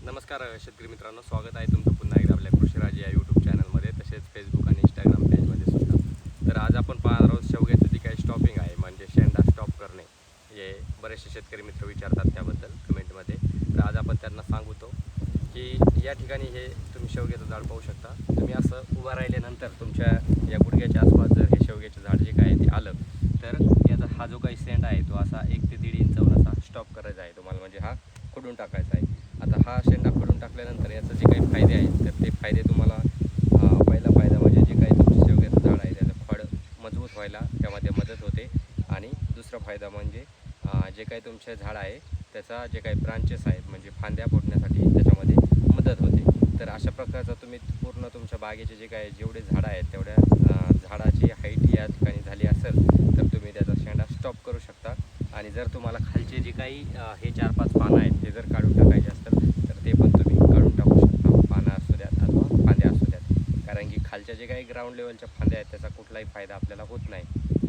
नमस्कार शेतकरी मित्रांनो, स्वागत आहे तुमचं पुन्हा एकदा आपल्या कृषीराज या यूट्यूब चॅनलमध्ये, तसेच फेसबुक आणि इंस्टाग्राम पेजमध्ये सुद्धा. तर आज आपण पाहणार आहोत शेवग्याचं जी काही स्टॉपिंग आहे, म्हणजे शेंडा स्टॉप करणे. हे बरेचसे शेतकरी मित्र विचारतात त्याबद्दल कमेंटमध्ये. तर आज आपण त्यांना सांगतो की या ठिकाणी हे तुम्ही शेवग्याचं झाड पाहू शकता. तुम्ही असं उभं राहिल्यानंतर तुमच्या या गुडघ्याच्या आसपास जर हे शेवग्याचं झाड जे काय ते आलं, तर याचा हा जो काही शेंडा आहे तो असा 1 ते 1.5 इंचावर असा स्टॉप करायचा आहे तुम्हाला, म्हणजे हा खोडून टाकायचा आहे. आता हा शेंडा खोडून टाकल्यानंतर याचे जे काही फायदे आहेत, तर ते फायदे तुम्हाला पहिला फायदा म्हणजे जे काही तुमचं शेवग्याचं झाड आहे त्याचं फळ मजबूत व्हायला त्यामध्ये मदत होते. आणि दुसरा फायदा म्हणजे जे काही तुमचे झाड आहे त्याचा जे काही ब्रांचेस आहेत म्हणजे फांद्या फुटण्यासाठी त्याच्यामध्ये मदत होते. तर अशा प्रकारचा तुम्ही पूर्ण तुमच्या बागेचे जे काही जेवढे झाडं आहेत तेवढ्या झाडाची हाईट या ठिकाणी झाली असेल तर तुम्ही त्याचा शेंडा स्टॉप करू शकता. आणि जर तुम्हाला खालचे जे काही हे 4-5 पानं आहेत ते जर काढून टाकायचे असतील तर ते पण तुम्ही काढून टाकू शकता. पानं असू द्यात अथवा फांद्या असू द्यात. कारण की खालच्या जे काही ग्राउंड लेवलच्या फांद्या आहेत त्याचा कुठलाही फायदा आपल्याला होत नाही.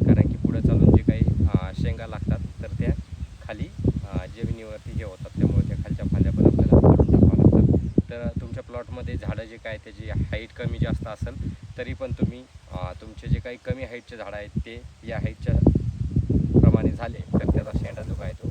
कारण की पुढे चालून जे काही शेंगा लागतात तर त्या खाली जमिनीवरती हे होतात, त्यामुळे त्या खालच्या फांद्या पण आपल्याला काढून टाकाव्या लागतात. तर तुमच्या प्लॉटमध्ये झाडं जे काय त्याची हाईट कमी जास्त असेल तरी पण तुम्ही तुमचे जे काही कमी हाईटचे झाडं आहेत ते या हाईटच्या प्रमाणे झाले तर त्याचा शेंडा जो काय तो